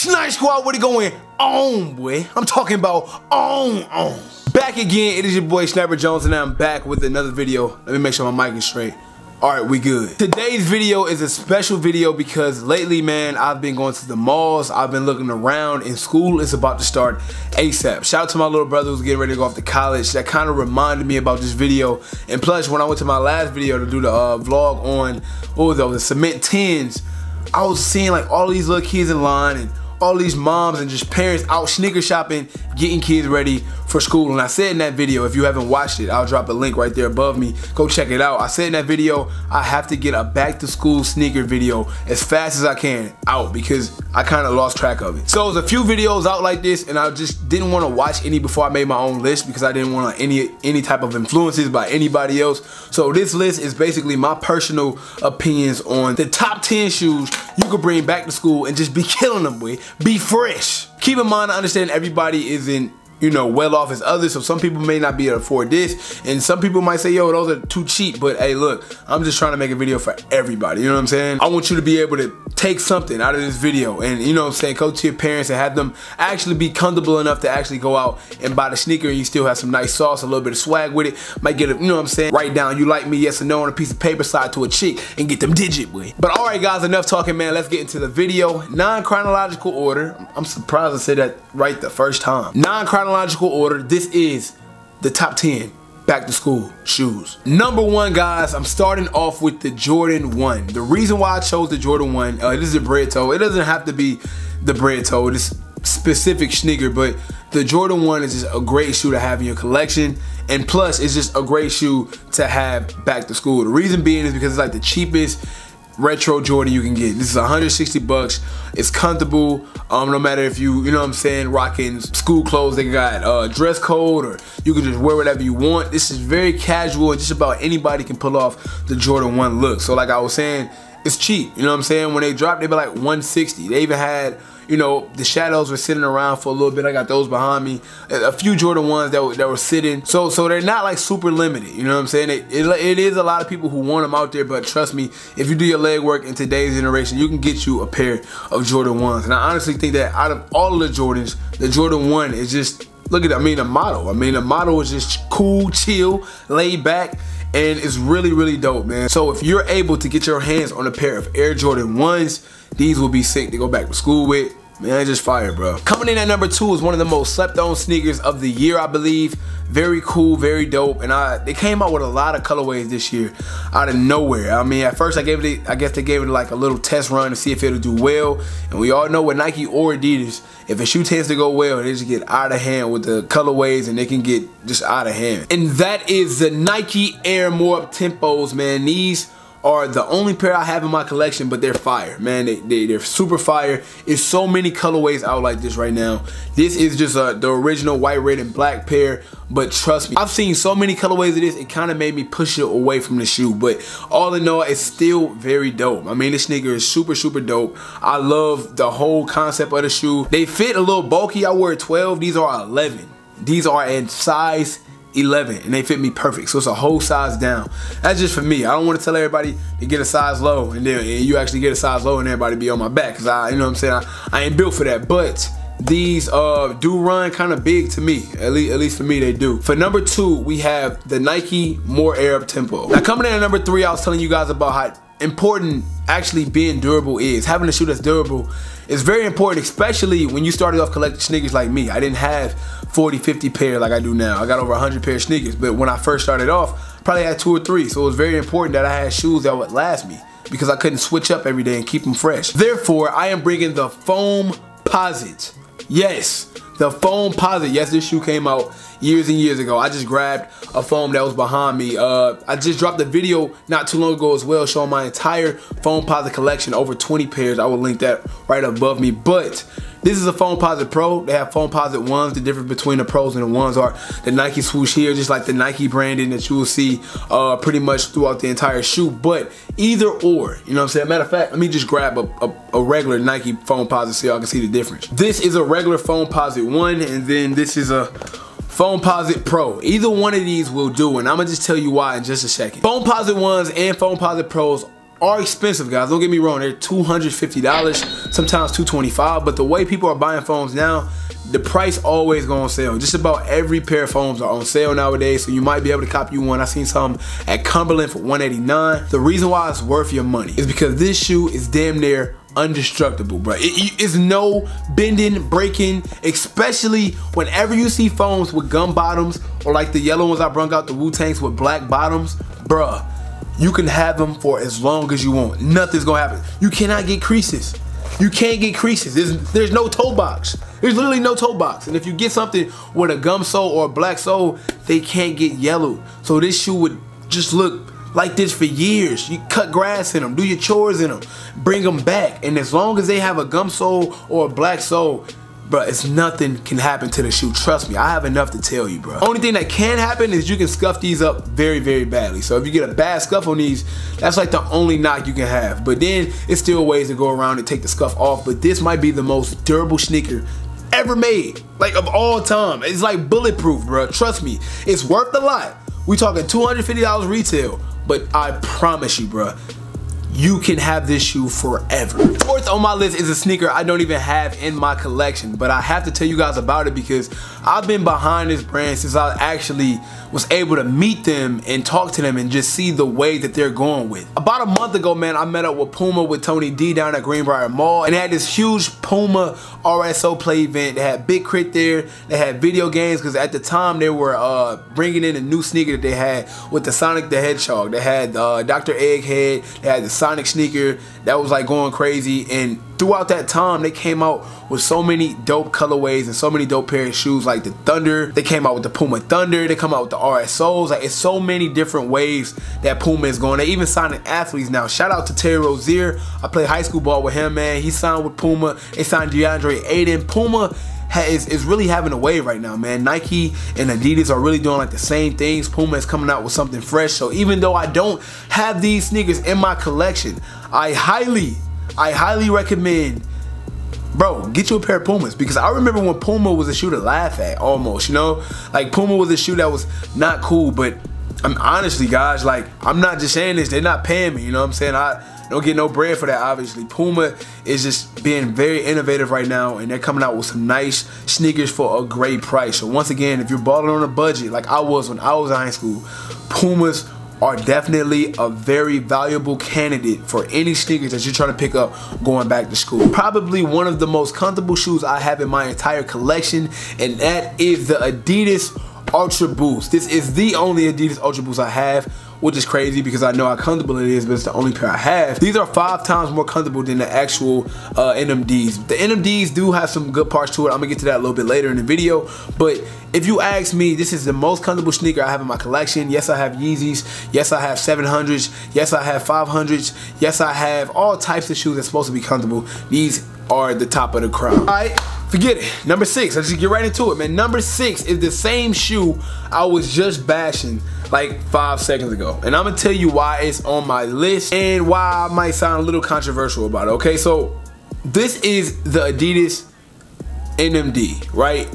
Snipe Squad, what it going on, boy? I'm talking about on. Back again, it is your boy Sniper Jones, and I'm back with another video. Let me make sure my mic is straight. Alright, we good. Today's video is a special video because lately, man, I've been going to the malls, I've been looking around, and school is about to start ASAP. Shout out to my little brother who's getting ready to go off to college. That kind of reminded me about this video. And plus, when I went to my last video to do the vlog on, what was that, the cement tins, I was seeing like all these little kids in line and all these moms and just parents out sneaker shopping, getting kids ready for school. And I said in that video, if you haven't watched it, I'll drop a link right there above me. Go check it out. I said in that video, I have to get a back to school sneaker video as fast as I can out because I kind of lost track of it. So there's a few videos out like this, and I just didn't want to watch any before I made my own list because I didn't want any type of influences by anybody else. So this list is basically my personal opinions on the top 10 shoes you could bring back to school and just be killing them with. Be fresh. Keep in mind, I understand everybody isn't, you know, well off as others, so some people may not be able to afford this, and some people might say, yo, those are too cheap. But hey, look, I'm just trying to make a video for everybody, you know what I'm saying? I want you to be able to take something out of this video and, you know what I'm saying, go to your parents and have them actually be comfortable enough to actually go out and buy the sneaker, and you still have some nice sauce, a little bit of swag with it. Might get a, you know what I'm saying, write down you like me, yes or no, on a piece of paper, side to a chick, and get them digit with. But alright guys, enough talking, man. Let's get into the video. Non-chronological order. I'm surprised I said that right the first time. Non-chronological order, this is the top 10 back to school shoes. Number 1, guys, I'm starting off with the Jordan 1. The reason why I chose the Jordan 1, this is a bread toe. It doesn't have to be the bread toe, this specific sneaker, but the Jordan 1 is just a great shoe to have in your collection, and plus it's just a great shoe to have back to school. The reason being is because it's like the cheapest retro Jordan you can get. This is 160 bucks. It's comfortable. No matter if you know what I'm saying, rocking school clothes, they got dress code, or you can just wear whatever you want. This is very casual, and just about anybody can pull off the Jordan 1 look. So like I was saying, it's cheap. You know what I'm saying? When they dropped, they be like 160. They even had, you know, the shadows were sitting around for a little bit. I got those behind me. A few Jordan 1s that were sitting. So they're not like super limited. You know what I'm saying? It is a lot of people who want them out there, but trust me, if you do your legwork in today's generation, you can get you a pair of Jordan 1s. And I honestly think that out of all of the Jordans, the Jordan 1 is just, look at, the model. The model is just cool, chill, laid back, and it's really, really dope, man. So if you're able to get your hands on a pair of Air Jordan 1s, these will be sick to go back to school with. Man, just fire, bro. Coming in at number 2 is one of the most slept on sneakers of the year, I believe. Very cool, very dope, and they came out with a lot of colorways this year out of nowhere. I mean, at first I guess they gave it like a little test run to see if it'll do well, and we all know with Nike or Adidas, if a shoe tends to go well, they just get out of hand with the colorways, and they can get just out of hand. And that is the Nike Air More Up Tempos, man. These are the only pair I have in my collection, but they're fire, man. They're super fire. There's so many colorways out like this right now. This is just the original white, red, and black pair, but trust me, I've seen so many colorways of this, it kind of made me push it away from the shoe, but all in all, it's still very dope. I mean, this sneaker is super, super dope. I love the whole concept of the shoe. They fit a little bulky. I wear 12. These are 11. These are in size 11, and they fit me perfect, so it's a whole size down. That's just for me. I don't want to tell everybody to get a size low and then you actually get a size low and everybody be on my back, because you know what I'm saying, I ain't built for that. But these do run kind of big to me, at least for me they do. For number 2, we have the Nike More Air Up Tempo. Now coming in at number 3, I was telling you guys about how important actually being durable is. Having a shoe that's durable is very important, especially when you started off collecting sneakers like me. I didn't have 40, 50 pair like I do now. I got over 100 pair of sneakers, but when I first started off, I probably had 2 or 3. So it was very important that I had shoes that would last me, because I couldn't switch up every day and keep them fresh. Therefore, I am bringing the Foam Posit. Yes, the Foam Posit. Yes, this shoe came out years and years ago. I just grabbed a foam that was behind me. I just dropped a video not too long ago as well, showing my entire Foam Posit collection, over 20 pairs. I will link that right above me. But this is a Foam Posit Pro. They have Foam Posit 1s. The difference between the Pros and the 1s are the Nike swoosh here, just like the Nike branding that you will see pretty much throughout the entire shoe. But either or, you know what I'm saying? Matter of fact, let me just grab a regular Nike Foam Posit so y'all can see the difference. This is a regular Foam Posit 1, and then this is a Foam Posit Pro. Either one of these will do, and I'm gonna just tell you why in just a second. Foam Posit 1s and Foam Posit Pros are expensive, guys. Don't get me wrong. They're $250, sometimes $225. But the way people are buying phones now, the price always go on sale. Just about every pair of phones are on sale nowadays, so you might be able to copy you one. I seen some at Cumberland for $189. The reason why it's worth your money is because this shoe is damn near indestructible, bro. It's no bending, breaking, especially whenever you see phones with gum bottoms or like the yellow ones I brung out, the Wu-Tangs with black bottoms, bruh. You can have them for as long as you want. Nothing's gonna happen. You cannot get creases. You can't get creases. There's no toe box. There's literally no toe box. And if you get something with a gum sole or a black sole, they can't get yellow. So this shoe would just look like this for years. You cut grass in them, do your chores in them, bring them back. And as long as they have a gum sole or a black sole, bro, it's nothing can happen to the shoe. Trust me, I have enough to tell you, bro. Only thing that can happen is you can scuff these up very, very badly. So if you get a bad scuff on these, that's like the only knock you can have. But then it's still ways to go around and take the scuff off. But this might be the most durable sneaker ever made, like of all time. It's like bulletproof, bro. Trust me, it's worth a lot. We talking $250 retail, but I promise you, bro, you can have this shoe forever. Fourth on my list is a sneaker I don't even have in my collection, but I have to tell you guys about it because I've been behind this brand since I actually was able to meet them and talk to them and just see the way that they're going with. About a month ago, man, I met up with Puma with Tony D down at Greenbrier Mall, and they had this huge Puma RSO play event. They had Big Crit there, they had video games, because at the time they were bringing in a new sneaker that they had with the Sonic the Hedgehog. They had Dr. Egghead, they had the Sonic sneaker that was like going crazy, and throughout that time they came out with so many dope colorways and so many dope pair of shoes, like the Thunder. They came out with the Puma Thunder, they come out with the RSOs. Like, it's so many different ways that Puma is going. They even signing athletes now. Shout out to Terry Rozier. I played high school ball with him, man. He signed with Puma. They signed DeAndre Ayton. Puma is really having a wave right now, man. Nike and Adidas are really doing like the same things. Puma is coming out with something fresh. So even though I don't have these sneakers in my collection, I highly recommend, bro, get you a pair of Pumas, because I remember when Puma was a shoe to laugh at almost, you know? Like, Puma was a shoe that was not cool, but I'm honestly, guys, like, I'm not just saying this, they're not paying me, you know what I'm saying? I don't get no bread for that, obviously. Puma is just being very innovative right now, and they're coming out with some nice sneakers for a great price. So once again, if you're balling on a budget like I was when I was in high school, Pumas are definitely a very valuable candidate for any sneakers that you're trying to pick up going back to school. Probably one of the most comfortable shoes I have in my entire collection, and that is the Adidas Ultra Boost. This is the only Adidas Ultra Boost I have, which is crazy because I know how comfortable it is, but it's the only pair I have. These are 5 times more comfortable than the actual NMDs. The NMDs do have some good parts to it. I'm gonna get to that a little bit later in the video, but if you ask me, this is the most comfortable sneaker I have in my collection. Yes, I have Yeezys. Yes, I have 700s. Yes, I have 500s. Yes, I have all types of shoes that's supposed to be comfortable. These are the top of the crowd. All right, forget it. Number 6, let's just get right into it, man. Number 6 is the same shoe I was just bashing like 5 seconds ago, and I'm gonna tell you why it's on my list and why I might sound a little controversial about it. Okay, so this is the Adidas NMD, right?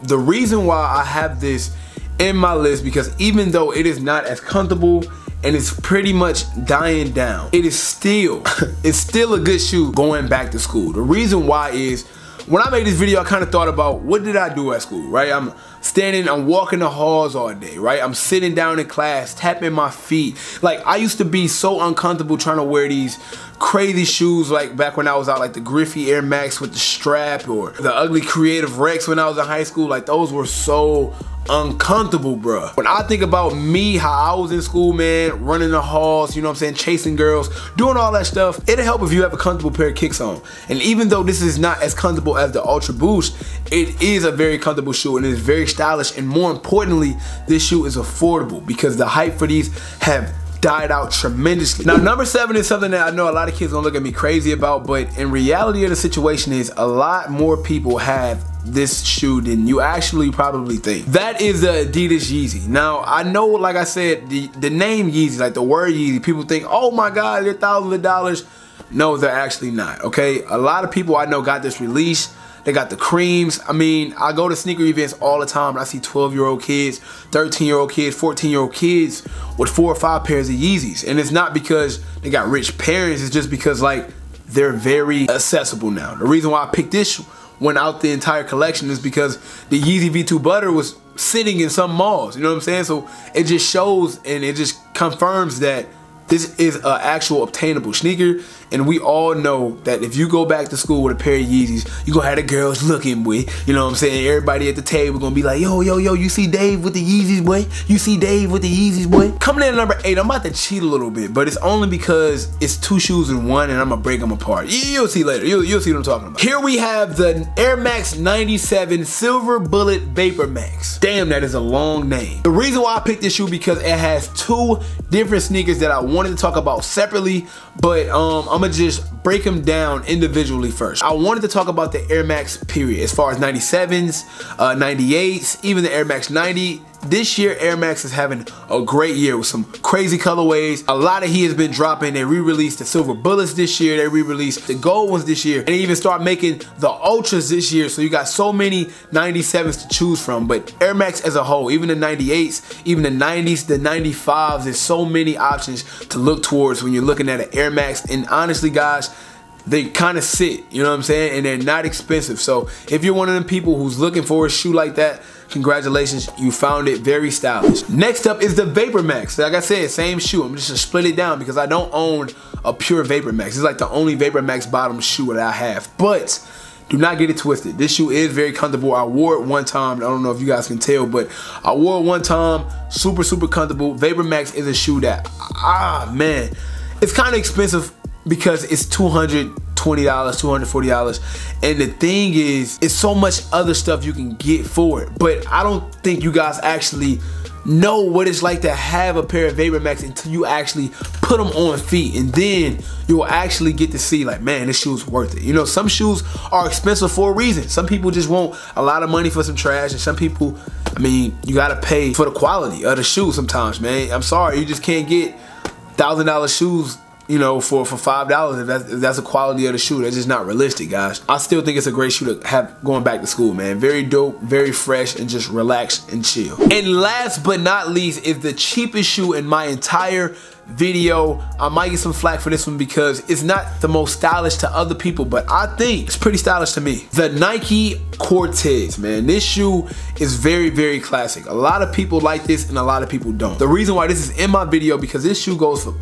The reason why I have this in my list, because even though it is not as comfortable and it's pretty much dying down, it is still it's still a good shoe going back to school. The reason why is, when I made this video, I kind of thought about, what did I do at school, right? I'm standing, I'm walking the halls all day, right? I'm sitting down in class, tapping my feet. Like, I used to be so uncomfortable trying to wear these crazy shoes, like back when I was out, like the Griffey Air Max with the strap, or the ugly Creative Rex when I was in high school. Like, those were so uncomfortable, bruh. When I think about me, how I was in school, man, running the halls, you know what I'm saying, chasing girls, doing all that stuff, it'll help if you have a comfortable pair of kicks on. And even though this is not as comfortable as the Ultra Boost, it is a very comfortable shoe, and it is very stylish, and more importantly, this shoe is affordable because the hype for these have died out tremendously. Now, number 7 is something that I know a lot of kids gonna look at me crazy about, but in reality of the situation is, a lot more people have this shoe than you actually probably think. That is the Adidas Yeezy. Now, I know, like I said, the name Yeezy, like the word Yeezy, people think, oh my God, they're thousands of dollars. No, they're actually not, okay? A lot of people I know got this release They got the creams. I mean, I go to sneaker events all the time and I see 12-year-old kids, 13-year-old kids, 14-year-old kids with 4 or 5 pairs of Yeezys. And it's not because they got rich parents, it's just because like they're very accessible now. The reason why I picked this one out the entire collection is because the Yeezy V2 Butter was sitting in some malls, you know what I'm saying? So it just shows and it just confirms that this is an actual obtainable sneaker, and we all know that if you go back to school with a pair of Yeezys, you gonna have the girls looking, boy. You know what I'm saying? Everybody at the table gonna be like, yo, yo, yo, you see Dave with the Yeezys, boy? You see Dave with the Yeezys, boy? Coming in at number 8, I'm about to cheat a little bit, but it's only because it's 2 shoes in one, and I'm gonna break them apart. You'll see later. You'll see what I'm talking about. Here we have the Air Max 97 Silver Bullet Vapor Max. Damn, that is a long name. The reason why I picked this shoe because it has 2 different sneakers that I wanted to talk about separately, but I'm gonna just break them down individually first. I wanted to talk about the Air Max period, as far as 97s, 98s, even the Air Max 90. This year, Air Max is having a great year with some crazy colorways. A lot of heat has been dropping. They re-released the Silver Bullets this year. They re-released the gold ones this year. And they even start making the Ultras this year. So you got so many 97s to choose from. But Air Max as a whole, even the 98s, even the 90s, the 95s, there's so many options to look towards when you're looking at an Air Max. And honestly, guys, they kind of sit, you know what I'm saying? And they're not expensive. So if you're one of them people who's looking for a shoe like that, congratulations, you found it very stylish. Next up is the Vapor Max. Like I said, same shoe. I'm just gonna split it down because I don't own a pure Vapor Max. It's like the only Vapor Max bottom shoe that I have. But do not get it twisted. This shoe is very comfortable. I wore it one time. I don't know if you guys can tell, but I wore it one time. Super, super comfortable. Vapor Max is a shoe that, man, it's kind of expensive because it's $220, $240, and the thing is, it's so much other stuff you can get for it, but I don't think you guys actually know what it's like to have a pair of Vapor Max until you actually put them on feet, and then you'll actually get to see like, man, this shoe's worth it. You know, some shoes are expensive for a reason. Some people just want a lot of money for some trash, and some people, I mean, you gotta pay for the quality of the shoe sometimes, man. I'm sorry, you just can't get $1,000 shoes, you know, for $5 if that's the quality of the shoe. That's just not realistic, guys. I still think it's a great shoe to have going back to school, man. Very dope, very fresh, and just relax and chill. And last but not least is the cheapest shoe in my entire video. I might get some flack for this one because it's not the most stylish to other people, but I think it's pretty stylish to me. The Nike Cortez, man. This shoe is very, very classic. A lot of people like this and a lot of people don't. The reason why this is in my video because this shoe goes for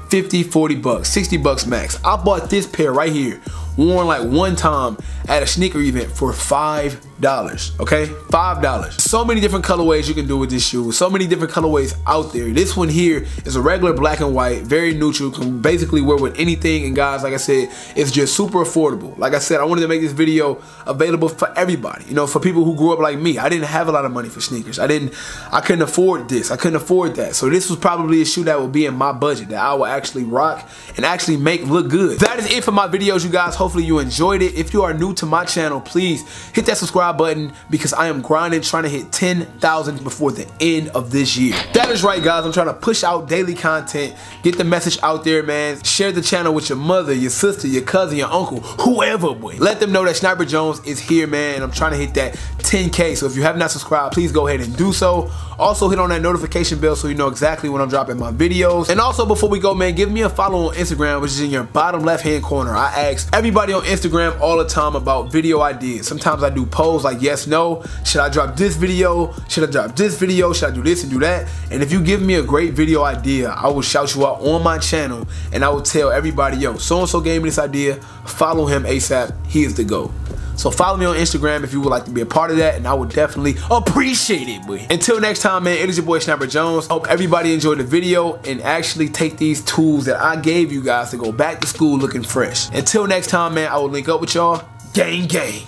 50, 40 bucks, 60 bucks max. I bought this pair right here, worn like one time at a sneaker event for $5, okay? $5. So many different colorways you can do with this shoe. So many different colorways out there. This one here is a regular black and white, very neutral, can basically wear with anything. And guys, like I said, it's just super affordable. Like I said, I wanted to make this video available for everybody. You know, for people who grew up like me. I didn't have a lot of money for sneakers. I couldn't afford this. I couldn't afford that. So this was probably a shoe that would be in my budget that I would actually rock and actually make look good. That is it for my videos, you guys. Hopefully you enjoyed it. If you are new to my channel, please hit that subscribe button because I am grinding, trying to hit 10,000 before the end of this year. That is right, guys. I'm trying to push out daily content, get the message out there, man. Share the channel with your mother, your sister, your cousin, your uncle, whoever, boy. Let them know that Sniper Jones is here, man. I'm trying to hit that 10K. So if you have not subscribed, please go ahead and do so. Also hit on that notification bell so you know exactly when I'm dropping my videos. And also before we go, man, give me a follow on Instagram, which is in your bottom left hand corner. I ask everybody on Instagram all the time about video ideas. Sometimes I do polls like yes, no, should I drop this video? Should I drop this video? Should I do this and do that? And if you give me a great video idea, I will shout you out on my channel and I will tell everybody, yo, so-and-so gave me this idea, follow him ASAP, he is the GOAT. So follow me on Instagram if you would like to be a part of that, and I would definitely appreciate it, boy. Until next time, man, it is your boy Sniper Jones. Hope everybody enjoyed the video and actually take these tools that I gave you guys to go back to school looking fresh. Until next time, man, I will link up with y'all. Gang, gang.